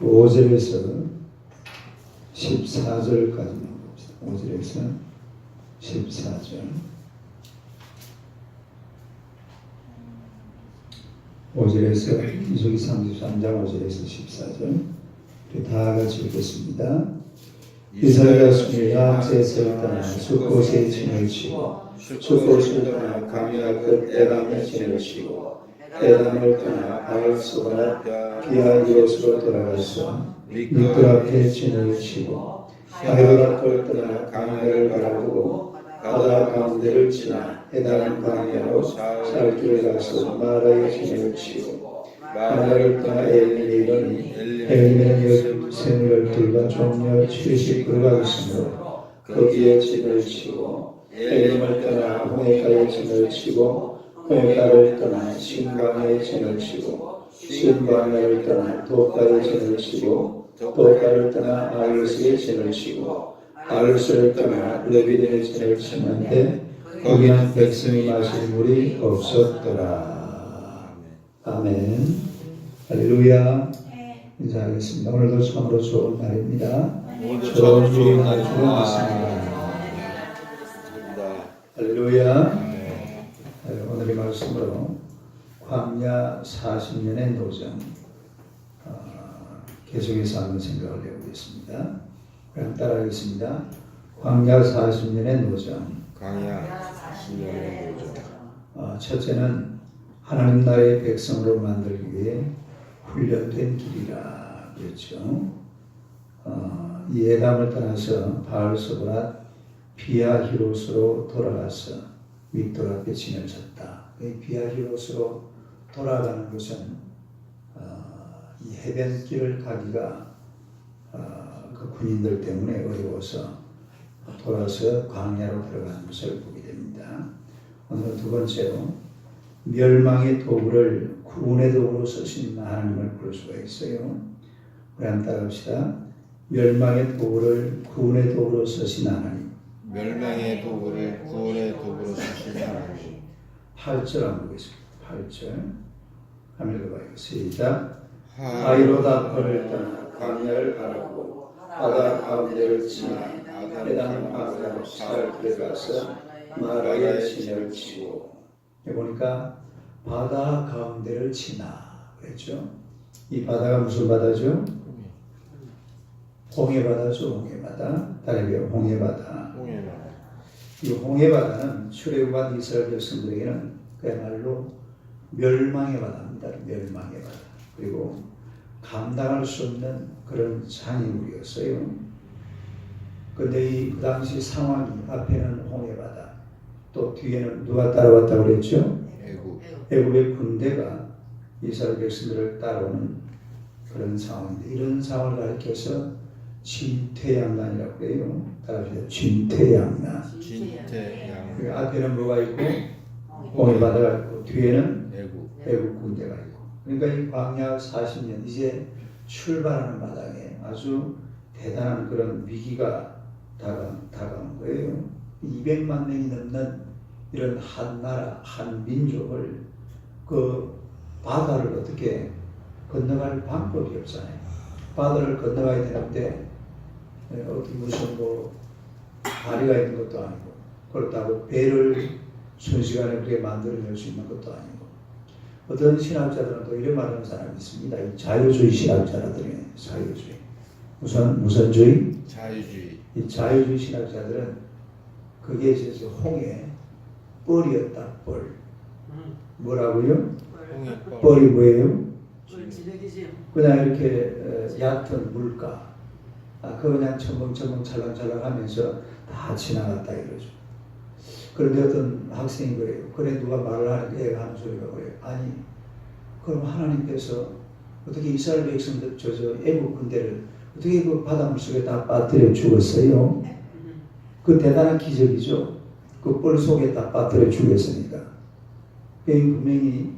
5절에서 14절까지만 봅시다. 5절에서 14절. 5절에서 민수기 33장 5절에서 14절. 다 같이 읽겠습니다. 이스라엘 자손이 야합에서 떠나 숫곳에 진을 치고 숫곳을 떠나 강야 끝 에담에 진을 치고 에담을 떠나 바알스보라 비하히롯으로 돌아가서 믹돌 앞에 진을 치고 하히로락을 떠나 강야를 바라보고 바다 가운데를 지나 에담 강야로 살길을 가서 마라에 진을 치고 마라를 떠나 엘림에 이르니 엘림에는 샘을 12과 종려 70그루가 있으므로 거기에 진을 치고 엘림을 떠나 홍해가에 진을 치고 홍해가를 떠나 신광에 진을 치고 신광야를 떠나 도가에 진을 치고 도가를 떠나 아르스에 진을 치고 아르스를 떠나 레비딘에 진을 치는데 거기는 백성이 마실 물이 없었더라. 아멘. 할렐루야. 인사하겠습니다. 오늘도 참으로 좋은 날입니다. 좋은 주의 날 주가 왔습니다. 할렐루야. 오늘의 말씀으로 광야 40년의 노정 계속해서 한번 생각을 해보겠습니다. 그럼 따라하겠습니다. 광야 40년의 노정. 광야 40년의 노정. 첫째는 하나님 나라의 백성으로 만들기 위해 훈련된 길이라 그랬죠. 이 에담을 떠나서 바알스보라 비하히롯으로 돌아가서 믹돌 앞에 진을 쳤다. 이 비하히롯으로 돌아가는 것은 이 해변길을 가기가 그 군인들 때문에 어려워서 돌아서 광야로 들어가는 것을 보게 됩니다. 오늘 두 번째로 멸망의 도구를 구원의 도구로 쓰신 하나님을 볼 수가 있어요. 우리 한번 따라합시다. 멸망의 도구를 구원의 도구로 쓰신 하나님. 멸망의 도구를 구원의 도구로 쓰신 하나님. 8절 한번 보겠습니다. 8절 한번 읽어봐요. 시작. 하히로다퍼를 떠나 광야를 바라보고 바다 가운데를 지나 에담 바다로 살길에 가서 마라에 진을 치고. 보니까 바다 가운데를 지나 그랬죠. 이 바다가 무슨 바다죠? 홍해바다죠. 홍해바다. 다르게 홍해바다. 이 홍해바다는 출애굽한 이스라엘 백성들에게는 그야말로 멸망의 바다입니다. 멸망의 바다. 그리고 감당할 수 없는 그런 장애물이었어요. 그런데 그 당시 상황이 앞에는 홍해바다, 또 뒤에는 누가 따라왔다고 그랬죠? 애굽의 군대가 이스라엘 백성들을 따라오는 그런 상황인데, 이런 상황을 가리켜서 진퇴양난이라고 해요. 따라하세요. 진퇴양난. 그 앞에는 뭐가 있고 홍해바다가 있고 뒤에는 애굽 군대가 있고. 그러니까 이 광야 40년 이제 출발하는 마당에 아주 대단한 그런 위기가 다가온 거예요. 200만 명이 넘는 이런 한 나라, 한 민족을 그 바다를 어떻게 건너갈 방법이 없잖아요. 바다를 건너가야 되는데 어떻게 무슨 다리가 있는 것도 아니고, 그렇다고 배를 순식간에 그렇게 만들어낼 수 있는 것도 아니고. 어떤 신학자들은 또 이런 말하는 사람이 있습니다. 이 자유주의 신학자들이에요. 자유주의. 무슨 주의? 자유주의. 이 자유주의 신학자들은 그게 이제 홍해 뻘이었다. 뻘. 뭐라고요? 뻘이 뭐예요? 그냥 이렇게 얕은 물가. 그냥 첨벙첨벙 찰랑찰랑 하면서 다 지나갔다 이러죠. 그런데 어떤 학생이 그래요. 그래 누가 말을 하니까 애가 하는 소리가 그래요. 아니 그럼 하나님께서 어떻게 이스라엘 백성들 저 애국 군대를 어떻게 그 바닷물 속에 다 빠뜨려 죽었어요? 그 대단한 기적이죠. 그 뻘 속에 다 빠뜨려 죽였으니까. 분명히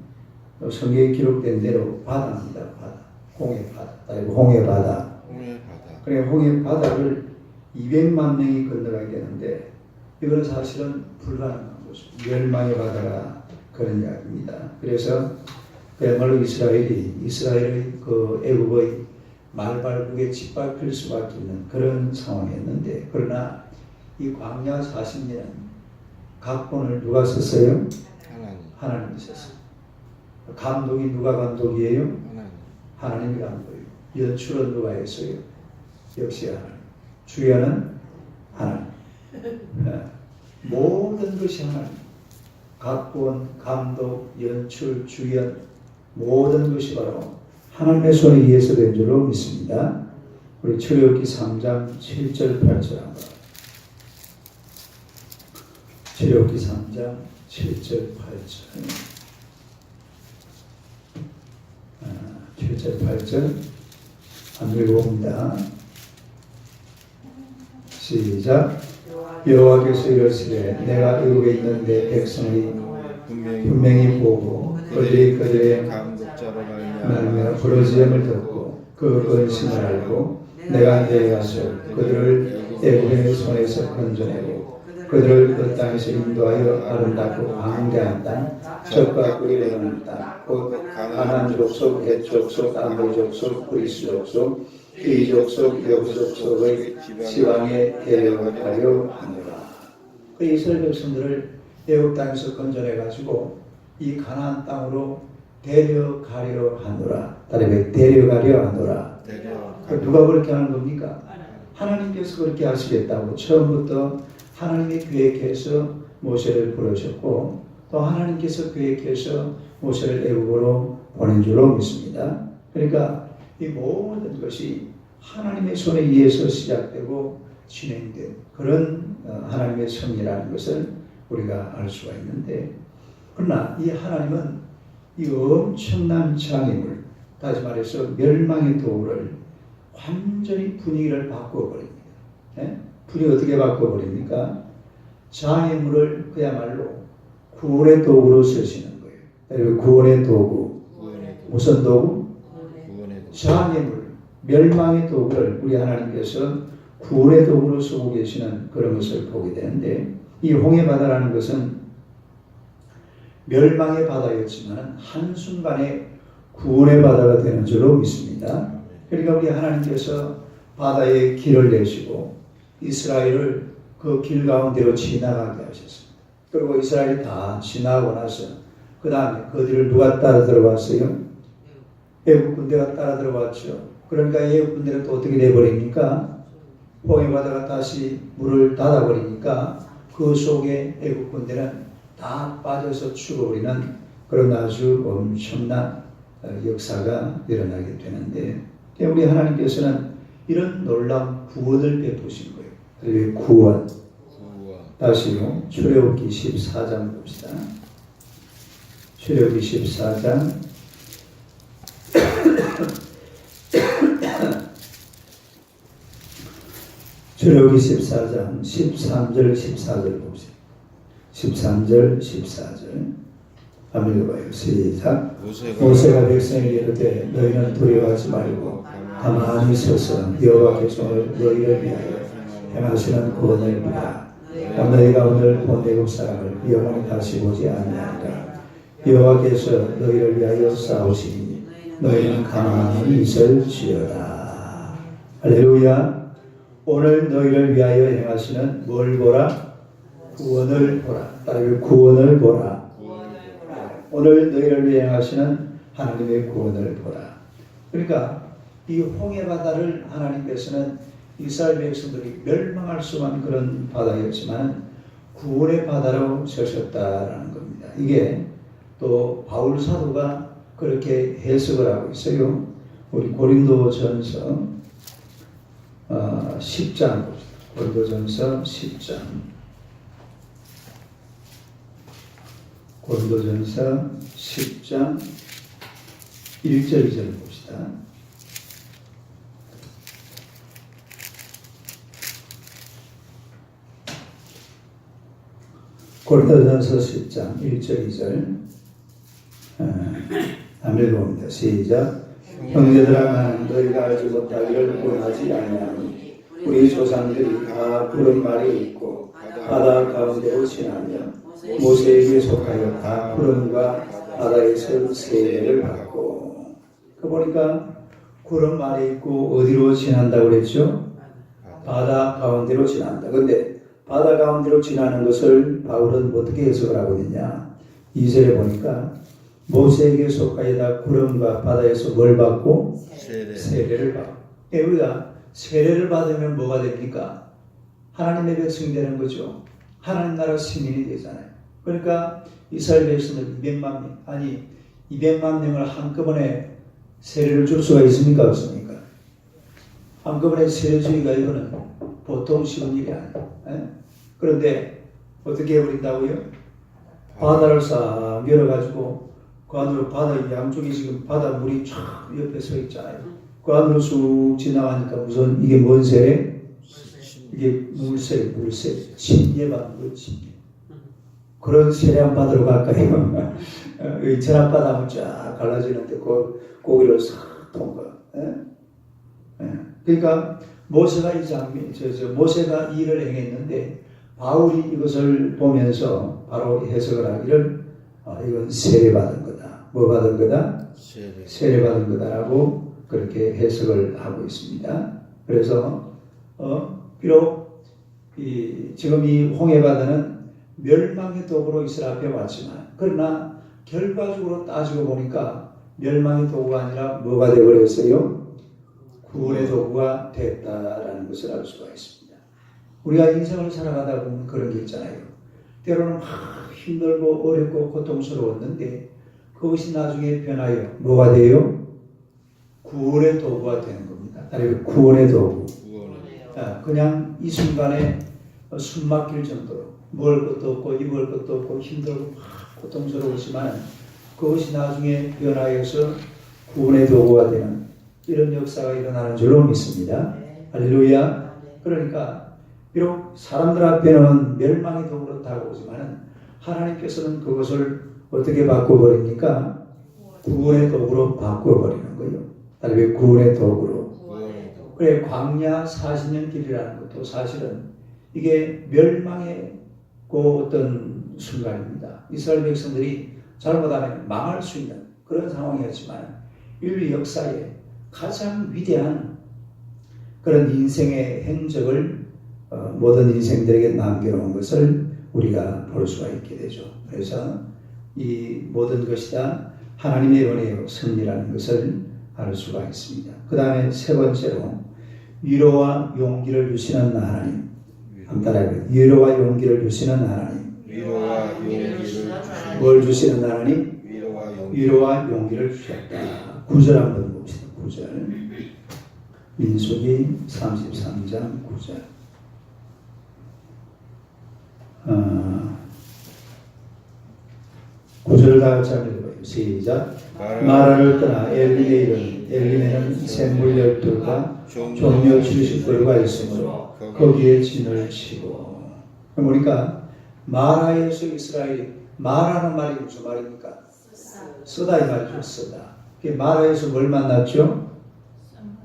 성경에 기록된 대로 바다입니다. 바다. 홍해바다. 홍해바다. 그래 홍해바다를 200만 명이 건너가야 되는데 이거는 사실은 불가능한 거죠. 멸망의 바다가 그런 이야기입니다. 그래서 그야말로 이스라엘의 그 애굽의 말발굽에 짓밟힐 수밖에 없는 그런 상황이었는데, 그러나 이 광야 40년 각본을 누가 썼어요? 하나님이 썼어요. 감독이 누가 감독이에요? 하나님이 감독이에요. 연출은 누가 했어요? 역시 하나님. 주연은 하나님. 모든 것이 하나님. 각본, 감독, 연출, 주연, 모든 것이 바로 하나님의 손에 의해서 된 줄로 믿습니다. 우리 출애굽기 3장 7절 8절 한번. 출애굽기 3장 7절 8절. 7절 8절 한번 읽어봅니다. 시작. 여호와께서 이르시되 내가 애굽에 있는 내 백성이 분명히 보고 그들의 감독자로 말하며 부르짖음을 듣고 그 근심을 알고 내가 내가서 그들을 애굽의 손에서 건져내고 그들을 그 땅에서 인도하여 아름답고 광대한 땅 젖과 꿀이 흐르는 땅 곧 가나안 족속, 헷 족속, 아모리 족속, 그리스 족속, 이 족속, 여부 족속의 지방에 데려가려 하노라. 그 이스라엘 백성들을 애굽 땅에서 건져내 가지고 이 가나안 땅으로 데려가려 하노라. 다른 데려가려 하노라. 누가 그렇게 하는 겁니까? 하나님께서 그렇게 하시겠다고 처음부터 하나님이 계획해서 모세를 부르셨고 또 하나님께서 계획해서 모세를 애굽으로 보낸 줄로 믿습니다. 그러니까 이 모든 것이 하나님의 손에 의해서 시작되고 진행된 그런 하나님의 섭리라는 것을 우리가 알 수가 있는데, 그러나 이 하나님은 이 엄청난 장애물, 다시 말해서 멸망의 도구를 완전히 분위기를 바꿔버립니다. 분위기 어떻게 바꿔버립니까? 장애물을 그야말로 구원의 도구로 쓰시는 거예요. 구원의 도구. 무슨 도구? 장애물, 멸망의 도구를 우리 하나님께서 구원의 도구로 쓰고 계시는 그런 것을 보게 되는데, 이 홍해바다라는 것은 멸망의 바다였지만 한순간에 구원의 바다가 되는 줄로 믿습니다. 그러니까 우리 하나님께서 바다에 길을 내시고 이스라엘을 그 길 가운데로 지나가게 하셨습니다. 그리고 이스라엘이 다 지나고 나서 그 다음에 그들을 누가 따라 들어왔어요? 애굽 군대가 따라 들어왔죠. 그러니까 애굽 군대가 또 어떻게 돼버립니까? 홍해바다가 다시 물을 닫아버리니까 그 속에 애굽 군대는 다 빠져서 죽어버리는 그런 아주 엄청난 역사가 일어나게 되는데, 우리 하나님께서는 이런 놀라운 구원을 베푸신 거예요. 그리고 구원. 다시요. 출애굽기 14장 봅시다. 출애굽기 14장 출애굽기 14장 13절 14절 봅시다. 13절 14절 한번 읽어봐요. 시작. 모세가 백성에게 이르되 너희는 두려워하지 말고 가만히 서서 여호와께서 너희를 위하여 행하시는 구원을 보라. 너희가 오늘 본 애굽 사람을 영원히 다시 보지 아니하리라. 여호와께서 너희를 위하여 싸우시니 너희는 가만히 있을지어다. 할렐루야. 오늘 너희를 위하여 행하시는 뭘 보라? 구원을 보라. 따르며 구원을 보라. 오늘 너희를 위해 행하시는 하나님의 구원을 보라. 그러니까 이 홍해바다를 하나님께서는 이스라엘 백성들이 멸망할 수만 그런 바다였지만 구원의 바다로 세우셨다라는 겁니다. 이게 또 바울 사도가 그렇게 해석을 하고 있어요. 우리 고린도전서 10장 고린도전서 10장 고린도전서 10장 1절 2절 봅시다. 고린도전서 10장 1절 2절 한번 읽어봅니다. 시작. 형제들아 나는 너희가 알지 못하기를 원하지 아니하니 우리 조상들이 다 그런 말이 있고 바다 가운데로 지나며 모세에게 속하여 다 푸른과 바다에서 세례를 받고. 그 보니까 구름 아래 있고 어디로 지난다고 그랬죠? 바다 가운데로 지난다. 근데 바다 가운데로 지나는 것을 바울은 어떻게 해석을 하고 있느냐? 2절에 보니까 모세에게 속하여다 구름과 바다에서 뭘 받고? 세례를 받고. 우리가 세례를 받으면 뭐가 됩니까? 하나님의 백성이 되는 거죠. 하나님 나라 시민이 되잖아요. 그러니까 이스라엘 백성들 200만 명, 아니 200만 명을 한꺼번에 세례를 줄 수가 있습니까? 없습니까? 한꺼번에 세례 주기가 이거는 보통 쉬운 일이 아니에요. 그런데 어떻게 해버린다고요? 바다를 싹 열어가지고 그 안으로 바다 양쪽에 지금 바다 물이 쫙 옆에 서 있잖아요. 그 안으로 쑥 지나가니까 우선 이게 뭔 세례? 이게 물세례, 침례받는 거, 침례. 그런 세례 안 받으러 갈까요? 이 전합바다면 쫙 갈라지는데 고기를 싹 통과. 그러니까 모세가 이 장면, 모세가 이 일을 행했는데 바울이 이것을 보면서 바로 해석을 하기를 이건 세례받은 거다. 뭐 받은 거다? 세례받은 거다라고 그렇게 해석을 하고 있습니다. 그래서 비록 지금 이 홍해바다는 멸망의 도구로 이스라엘 앞에 왔지만 그러나 결과적으로 따지고 보니까 멸망의 도구가 아니라 뭐가 되어버렸어요? 구원의 도구가 됐다라는 것을 알 수가 있습니다. 우리가 인생을 살아가다 보면 그런 게 있잖아요. 때로는 막 힘들고 어렵고 고통스러웠는데 그것이 나중에 변하여 뭐가 돼요? 구원의 도구가 되는 겁니다. 구원의 도구. 그냥 이 순간에 숨 막힐 정도로 먹을 것도 없고 입을 것도 없고 힘들고 막 고통스러웠지만 그것이 나중에 변하여서 구원의 도구가 되는 이런 역사가 일어나는 줄로 믿습니다. 할렐루야. 그러니까 비록 사람들 앞에는 멸망의 도구로 다가오지만 하나님께서는 그것을 어떻게 바꿔버립니까? 구원의 도구로 바꿔버리는 거예요. 다른 구원의 도구로. 그래 광야 40년 길이라는 것도 사실은 이게 멸망의 그 어떤 순간입니다. 이스라엘 백성들이 잘못하면 망할 수 있는 그런 상황이었지만 인류 역사에 가장 위대한 그런 인생의 행적을 모든 인생들에게 남겨놓은 것을 우리가 볼 수가 있게 되죠. 그래서 이 모든 것이 다 하나님의 은혜의 섭리라는 것을 알 수가 있습니다. 그 다음에 세 번째로 위로와 용기를 주시는 하나님. 한따라해요. 위로와 용기를 주시는 하나님. 위로와 용기를 주시는 뭘 주시는 하나님? 위로와 용기를 주셨다. 9절 한번 봅시다. 9절. 민수기 33장 9절. 9절을 다 같이 한번 읽어요. 시작. 마라를 떠나 엘림에 이르니 엘림에는 샘물 12가 종려 70그루가 있으므로 거기에 진을 치고. 그러니까 마라에서 이스라엘이 마라는 말이 무슨 말입니까? 쓰다 이 말이죠. 쓰다. 마라에서 뭘 만났죠?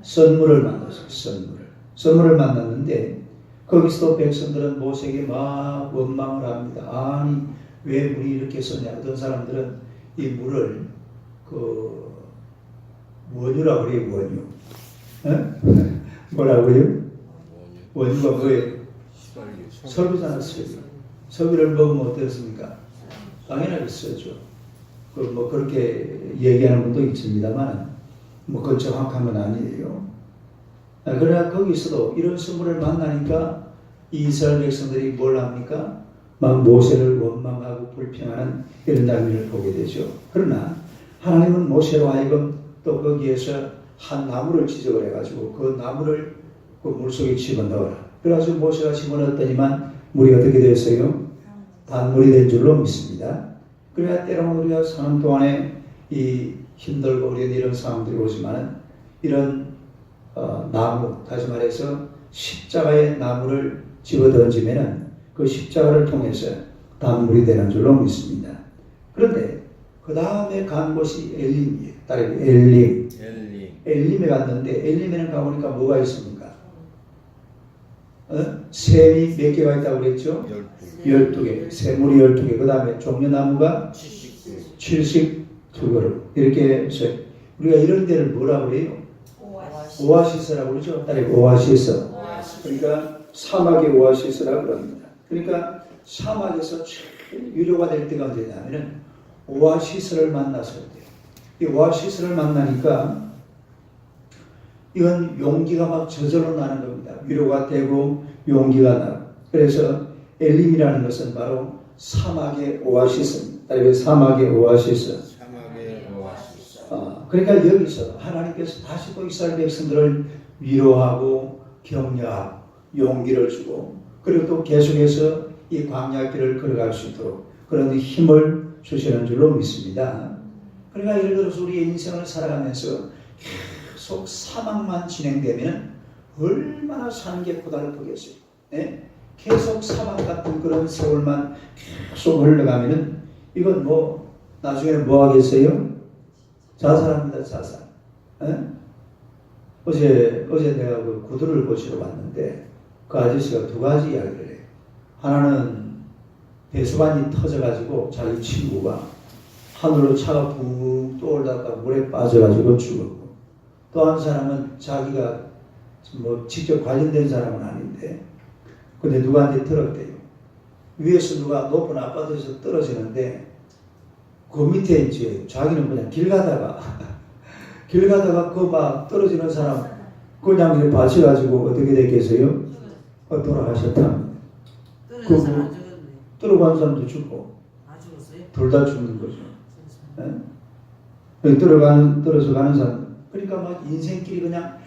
썬물을 만났어요. 썬물을 만났는데 거기서도 백성들은 모세에게 막 원망을 합니다. 아니 왜 물이 이렇게 썼냐. 어떤 사람들은 이 물을 원유라고 그래요. 원유. 뭐라고요? 원유가 뭐예요? 석유잖아. 석유를 먹으면 어떻습니까? 당연하게 쓰죠. 뭐 그렇게 얘기하는 분도 있습니다만 그건 정확한 건 아니에요. 그러나 거기서도 이런 선물을 만나니까 이스라엘 백성들이 뭘 합니까? 막 모세를 원망하고 불평하는 이런 장면을 보게 되죠. 그러나 하나님은 모세로 하여금 또 거기에서 한 나무를 지적을 해가지고 그 나무를 그 물속에 집어넣어라. 그래가지고 모세가 집어넣었더니만 물이 어떻게 되었어요? 단물이 된 줄로 믿습니다. 그래야 때로는 우리가 사는 동안에 이 힘들고 우리는 이런 상황들이 오지만은 이런 나무, 다시 말해서 십자가의 나무를 집어 던지면은 그 십자가를 통해서 단물이 되는 줄로 믿습니다. 그런데 그 다음에 간 곳이 엘림이에요. 다른 엘림에 갔는데 엘림에는 가보니까 뭐가 있습니까? 샘이 몇 개가 있다고 그랬죠? 12개. 샘물이 12개. 그 다음에 종려나무가 70 두 그릇. 이렇게 해서 우리가 이런 데를 뭐라고 해요? 오아시스라고 그러죠. 딸이 오아시스. 그러니까 사막의 오아시스라고 그럽니다. 그러니까 사막에서 제일 위로가 될 때가 언제냐면은 오아시스를 만났을 때. 이 오아시스를 만나니까 이건 용기가 막 저절로 나는 겁니다. 위로가 되고 용기가 나고. 그래서 엘림이라는 것은 바로 사막의 오아시스입니다. 사막의 오아시스. 사막의 오아시스. 그러니까 여기서 하나님께서 다시 또 이스라엘 백성들을 위로하고 격려하고 용기를 주고 그리고 또 계속해서 이 광야길을 걸어갈 수 있도록 그런 힘을 주시는 줄로 믿습니다. 그러니까 예를 들어서 우리의 인생을 살아가면서 계속 사막만 진행되면 얼마나 사는 게 고달프겠어요. 네? 계속 사막 같은 그런 세월만 계속 흘러가면은 이건 뭐 나중에 뭐 하겠어요? 자살합니다. 자살. 네? 어제 내가 그 구두를 고치러 왔는데 그 아저씨가 두 가지 이야기를 해요. 하나는 배수관이 터져가지고 자기 친구가 하늘로 차가 붕 떠올랐다가 물에 빠져가지고 죽었고 또 한 사람은 자기가 뭐 직접 관련된 사람은 아닌데 근데 누구한테 들었대요. 위에서 누가 높은 아파트에서 떨어지는데 그 밑에 이제 자기는 그냥 길 가다가 그 막 떨어지는 사람 그냥 이렇게 받쳐가지고 어떻게 됐겠어요? 돌아가셨답니다. 떨어간 사람도 죽고 둘 다 죽는 거죠. 떨어져 가는 사람. 그러니까 막 인생길이 그냥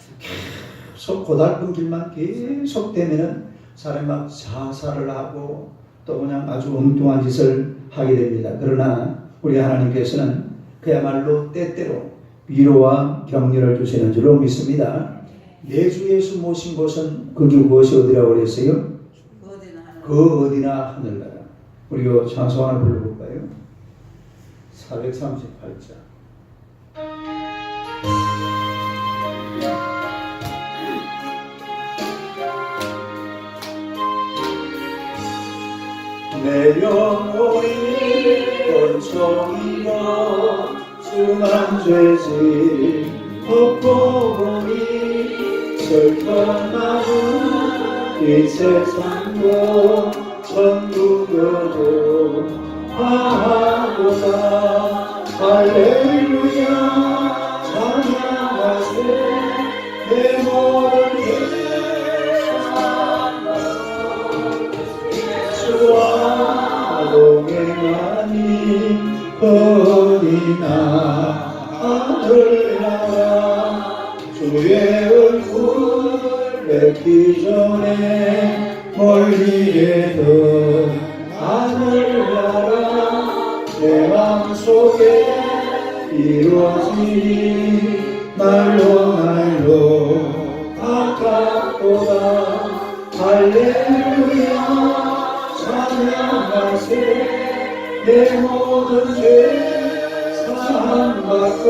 계속 고달픈 길만 계속 되면은 사람이 막 자살을 하고 또 그냥 아주 엉뚱한 짓을 하게 됩니다. 그러나 우리 하나님께서는 그야말로 때때로 위로와 격려를 주시는 줄로 믿습니다. 내 주 예수 모신 곳은 그게 무엇이 어디라고 그랬어요? 그 어디나 하늘나라. 우리 찬송 하나 불러볼까요? 438자. 내 영혼이 권총이고 중한 죄질 덮고 보니 슬퍼나는 이 세상도 천국으로 가보다 할렐루야 찬양하세 내 모든 예수와 동행하니 어디나 하늘나라 주의 얼굴 뵙기 전에 멀리에는 하늘나라 내 마음속에 이루어지니 날로 가깝도다 할렐루야 찬양하세 내 모든 죄 사함받고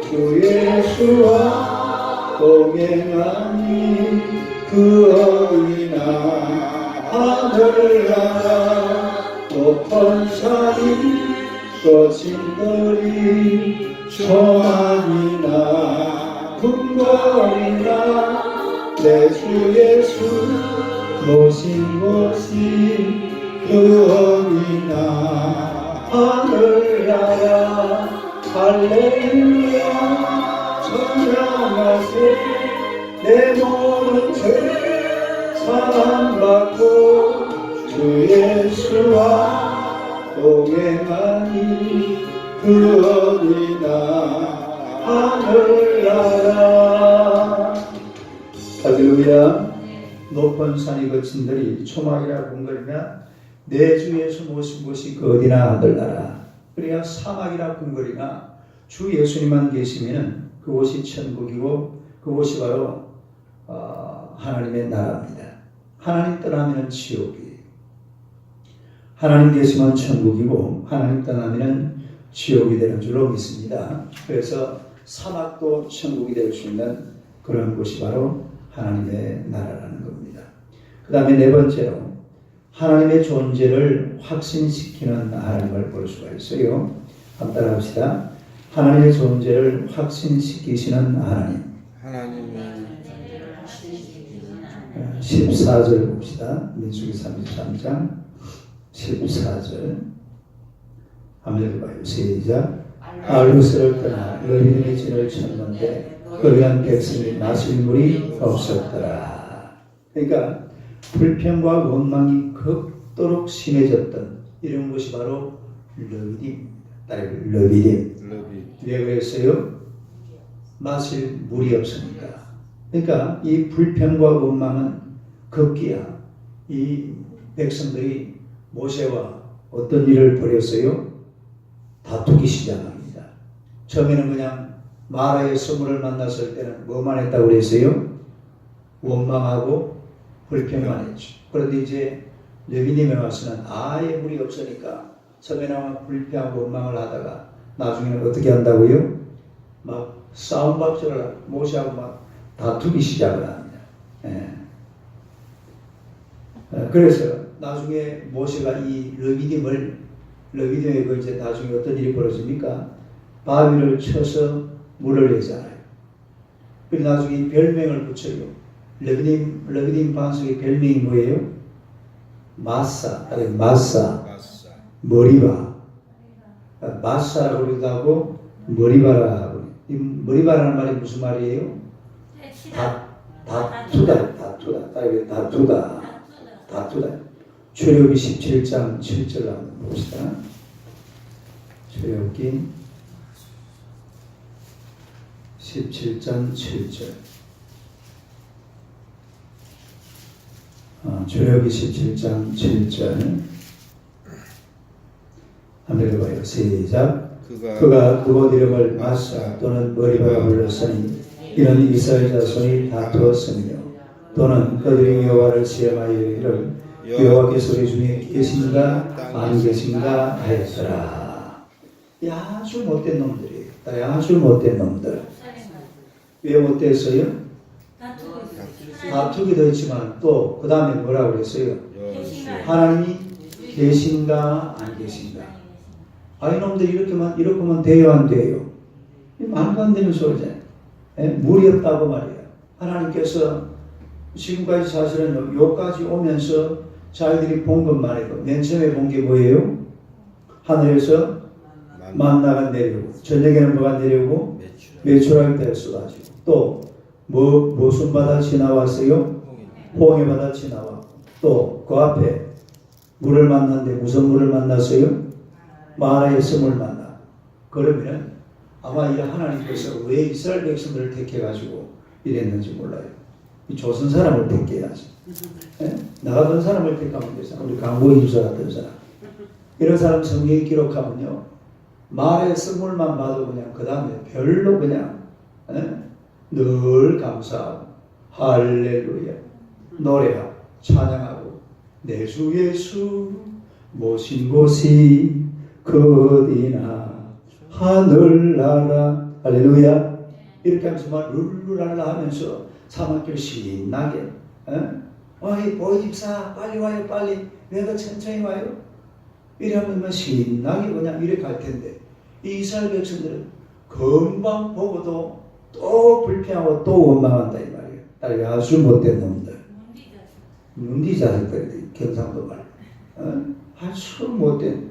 주 예수와 동행하니 그 어디나 하늘나라 높은 산이 거친들이 조만이나 궁궐이나 내 주 예수 모신 곳이 그 어디나 하늘나라 할렐루야 찬양하세 내 모든 죄 사랑받고 주 예수와 동행하니 그 어디나 하늘나라 할렐루야 높은 산이 거친들이 초막이라 궁궐이나 내 주 예수 모신 곳이 그 어디나 하늘나라 그래야 사막이라 궁궐이나 주 예수님만 계시면은 그곳이 천국이고 그곳이 바로 하나님의 나라입니다. 하나님 떠나면 지옥이에요. 하나님 계시면 천국이고 하나님 떠나면 지옥이 되는 줄로 믿습니다. 그래서 사막도 천국이 될 수 있는 그런 곳이 바로 하나님의 나라라는 겁니다. 그 다음에 네 번째로 하나님의 존재를 확신시키는 하나님을 볼 수가 있어요. 한번 따라합시다. 하나님의 존재를 확신시키시는 하나님. 하나님은 14절 봅시다. 민수기 33장 14절 한번 읽어봐요. 시작. 알루스를 떠나 너희들의 진을 쳤는데 거리한 백성이 마실 물이 없었더라. 그러니까 불평과 원망이 극도록 심해졌던 이런 것이 바로 르비딤입니다. 르비딤. 왜 그랬어요? 마실 물이 없으니까. 그러니까 이 불평과 원망은 급기야 이 백성들이 모세와 어떤 일을 벌였어요? 다투기 시작합니다. 처음에는 그냥 마라의 스물을 만났을 때는 뭐만 했다고 그랬어요? 원망하고 불평만 했죠. 그런데 이제 레위님에 와서는 아예 물이 없으니까 처음에는 불평하고 원망을 하다가 나중에는 어떻게 한다고요? 막 싸움박질을 모세하고 막 다투기 시작을 합니다. 예. 그래서 나중에 모세가 이 르비딤에 그 이제 나중에 어떤 일이 벌어집니까? 바위를 쳐서 물을 내잖아요. 그리고 나중에 별명을 붙여요. 르비딤 반석의 별명이 뭐예요? 마사, 머리바. 마사라고 그러기도 하고 머리바라 하고. 이 머리바라는 말이 무슨 말이에요? 다투다. 출애굽기 17장 7절 한번 봅시다. 출애굽기 17장 7절. 출애굽기 17장 7절. 한번 읽어봐요. 시작. 그가 그곳 이름을 마사 또는 머리바라 불렀으니 이는 이스라엘 자손이 다투었으며 또는 그들이 여호와를 시험하여 이르기를 여호와께서 우리 중에 계신가 안 계신가 하였더라. 아주 못된 놈들이에요. 아주 못된 놈들. 왜 못됐어요? 다투기도 했지만 또 그 다음에 뭐라고 그랬어요? 하나님이 계신가 안 계신가. 이놈들 이렇게만 돼요 안 돼요? 말도 안 되는 소리잖아요. 물이 없다고 말이에요. 하나님께서 지금까지 사실은 여기까지 오면서 자기들이 본 것만 해도 맨 처음에 본 게 뭐예요? 하늘에서 만나가 내려오고 저녁에는 뭐가 내려오고 메추라기 때가 쏟아지고 또 무슨 바다 지나왔어요? 홍해 바다 지나왔고 또 그 앞에 물을 만났는데 무슨 물을 만났어요? 마라의 샘을 만나. 그러면 아마 이 하나님께서 왜 이스라엘 백성들을 택해가지고 이랬는지 몰라요. 이 조선 사람을 택해야지. 나가던 사람을 택하면 되잖아. 우리 강보희 주사 같은 사람. 이런 사람 성경에 기록하면요. 말의 샘물만 봐도 그냥 그 다음에 별로 그냥 늘 감사하고 할렐루야 노래하고 찬양하고 내 주 예수 모신 곳이 어디나 하늘나라 할렐루야 이렇게 하면서 막 룰루랄라 하면서 사막길 신나게 어이 보이집사 빨리 와요 빨리 왜 더 천천히 와요 이러면 신나게 그냥 이렇게 갈 텐데 이 이스라엘 백성들은 금방 보고도 또 불평하고 또 원망한다 이 말이에요. 딸이 아주 못된 놈들 문디 자식들이 경상도 말 아주 못된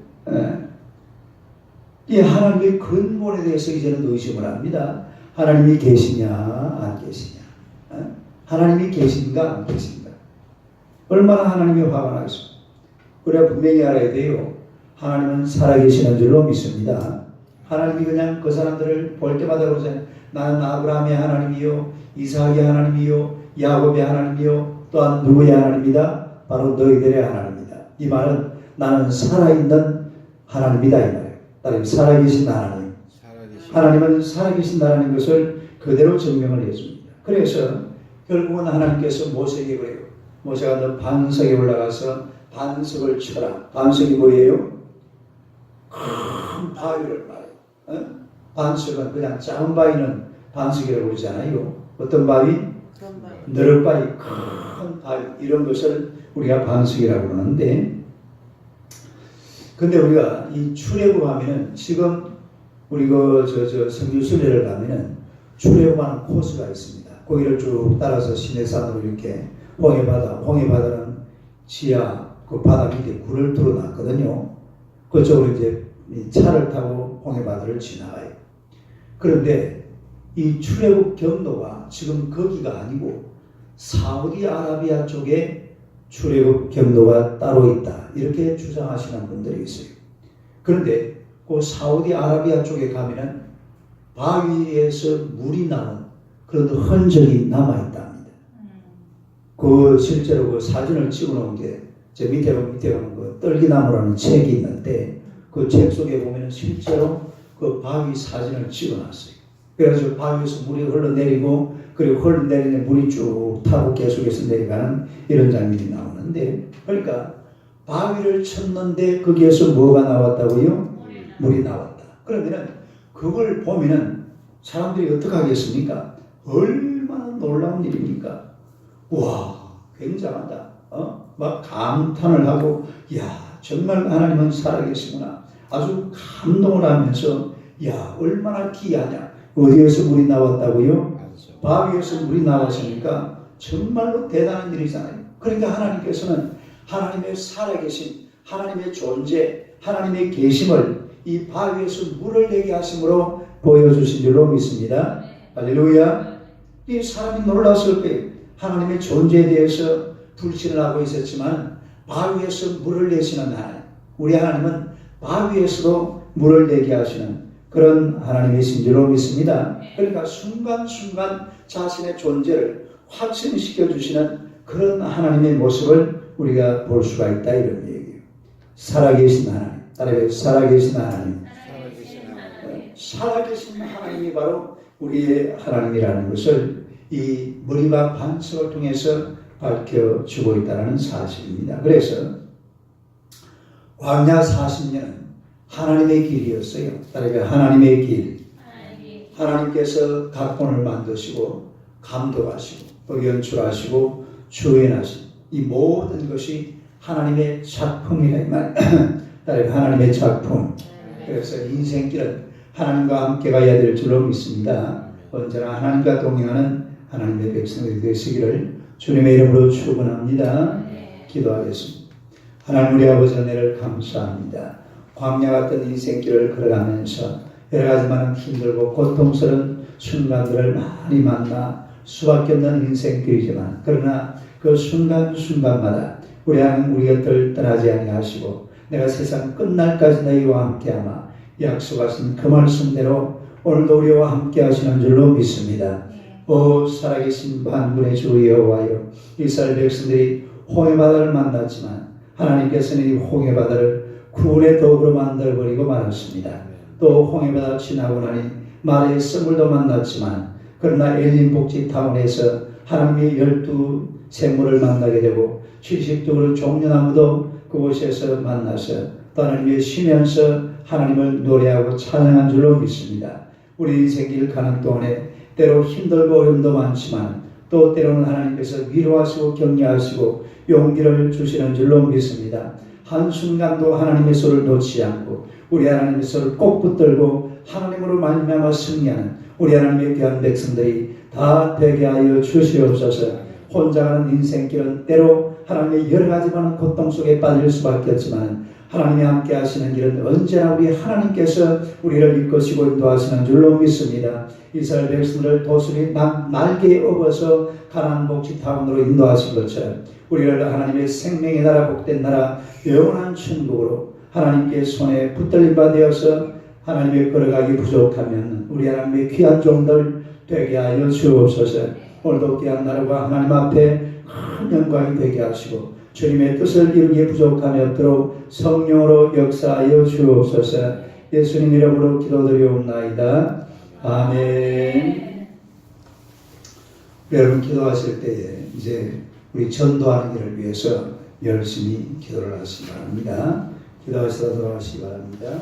이 하나님의 근본에 대해서 이제는 의심을 합니다. 하나님이 계시냐 안 계시냐 하나님이 계신가 안 계신가 얼마나 하나님이 화가 나겠습니까? 우리가 분명히 알아야 돼요. 하나님은 살아계시는 줄로 믿습니다. 하나님이 그냥 그 사람들을 볼 때마다 그러잖아요. 나는 아브라함의 하나님이요 이삭의 하나님이요 야곱의 하나님이요 또한 누구의 하나님이다? 바로 너희들의 하나님이다. 이 말은 나는 살아있는 하나님이다 이 말이에요. 따라서 살아계신 하나님. 하나님은 살아계신 하나님 것을 그대로 증명을 해줍니다. 그래서 결국은 하나님께서 모세에게 그래요. 모세가 너 반석에 올라가서 반석을 쳐라. 반석이 뭐예요? 큰 바위를 말해요. 반석은 그냥 작은 바위는 반석이라고 그러잖아요. 어떤 바위? 너럭바위, 큰 바위 이런 것을 우리가 반석이라고 그러는데 근데 우리가 이 출애굽하면은 지금 우리 성주 순례를 가면은 출애굽하는 코스가 있습니다. 거기를 쭉 따라서 시내산으로 이렇게 홍해바다는 지하 그 바다 밑에 굴을 뚫어놨거든요. 그쪽으로 이제 차를 타고 홍해바다를 지나가요. 그런데 이 출애굽 경로가 지금 거기가 아니고 사우디아라비아 쪽에 출애굽 경로가 따로 있다. 이렇게 주장하시는 분들이 있어요. 그런데 그 사우디아라비아 쪽에 가면은 바위에서 물이 나온 그런 흔적이 남아있답니다. 그 실제로 그 사진을 찍어놓은 게 제 밑에 보면 그 떨기나무라는 책이 있는데 그 책 속에 보면 실제로 그 바위 사진을 찍어놨어요. 그래서 바위에서 물이 흘러내리고 그리고 흘러내리는 물이 쭉 타고 계속해서 내려가는 이런 장면이 나오는데, 그러니까 바위를 쳤는데 거기에서 뭐가 나왔다고요? 물이 나왔다. 그러면은 그걸 보면은 사람들이 어떻게 하겠습니까? 얼마나 놀라운 일입니까? 와, 굉장하다. 막 감탄을 하고, 야, 정말 하나님은 살아계시구나. 아주 감동을 하면서, 야, 얼마나 귀하냐. 어디에서 물이 나왔다고요? 바위에서 물이 나왔으니까 정말로 대단한 일이잖아요. 그러니까 하나님께서는 하나님의 살아계신 하나님의 존재, 하나님의 계심을 이 바위에서 물을 내게 하심으로 보여주신 줄로 믿습니다. 할렐루야. 이 사람이 놀랐을 때 하나님의 존재에 대해서 불신을 하고 있었지만 바위에서 물을 내시는 하나님, 우리 하나님은 바위에서도 물을 내게 하시는 그런 하나님이신 줄로 믿습니다. 그러니까 순간순간 자신의 존재를 확신시켜 주시는 그런 하나님의 모습을 우리가 볼 수가 있다, 이런 얘기예요. 살아계신 하나님, 따라해 살아계신 하나님. 살아계신 하나님이 바로 우리의 하나님이라는 것을 이 머리박 반석을 통해서 밝혀주고 있다는 사실입니다. 그래서 광야 40년은 하나님의 길이었어요. 따라해 하나님의 길. 하나님께서 각본을 만드시고 감독하시고 또 연출하시고 주연하신 이 모든 것이 하나님의 작품이라 이 말. 따라해 하나님의 작품. 그래서 인생길은 하나님과 함께 가야 될 줄로 믿습니다. 언제나 하나님과 동행하는 하나님의 백성들이 되시기를 주님의 이름으로 축원합니다. 기도하겠습니다. 하나님 우리 아버지 은혜를 감사합니다. 광야 같은 인생길을 걸어가면서 여러 가지 많은 힘들고 고통스러운 순간들을 많이 만나 수밖에 없는 인생길이지만 그러나 그 순간순간마다 우리 하나님 우리 곁을 떠나지 아니하시고 내가 세상 끝날까지 너희와 함께하마 약속하신 그 말씀대로 오늘도 우리와 함께 하시는 줄로 믿습니다. 오 살아계신 만군의 주 여호와여, 이스라엘 백성들이 홍해바다를 만났지만 하나님께서는 이 홍해바다를 구원의 도구로 만들어버리고 말았습니다. 또 홍해바다 지나고 나니 마르의 썰물도 만났지만 그러나 엘린 복지 타운에서 하나님의 12 샘물을 만나게 되고 70두 종려나무도 그곳에서 만나서 또 하나님의 쉬면서 하나님을 노래하고 찬양한 줄로 믿습니다. 우리 인생길 가는 동안에 때로 힘들고 어려움도 많지만 또 때로는 하나님께서 위로하시고 격려하시고 용기를 주시는 줄로 믿습니다. 한순간도 하나님의 손을 놓지 않고 우리 하나님의 손을 꼭 붙들고 하나님으로 말미암아 승리하는 우리 하나님의 귀한 백성들이 다 되게 하여 주시옵소서. 혼자 가는 인생길은 때로 하나님의 여러 가지 많은 고통 속에 빠질 수밖에 없지만 하나님이 함께 하시는 길은 언제나 우리 하나님께서 우리를 이끄시고 인도하시는 줄로 믿습니다. 이스라엘 백성들을 도술이 날개에 업어서 가나안 복지 타운으로 인도하신 것처럼 우리를 하나님의 생명의 나라 복된 나라 영원한 천국으로 하나님께 손에 붙들림 받아서 하나님의 걸어가기 부족하면 우리 하나님의 귀한 종들 되게 하여 주옵소서. 오늘도 귀한 나라가 하나님 앞에 큰 영광이 되게 하시고 주님의 뜻을 이루기에 부족함이 없도록 성령으로 역사하여 주옵소서. 예수님 이름으로 기도드리옵나이다. 아멘. 여러분 기도하실 때에 이제 우리 전도하는 일을 위해서 열심히 기도를 하시기 바랍니다. 기도하시다 돌아가시기 바랍니다.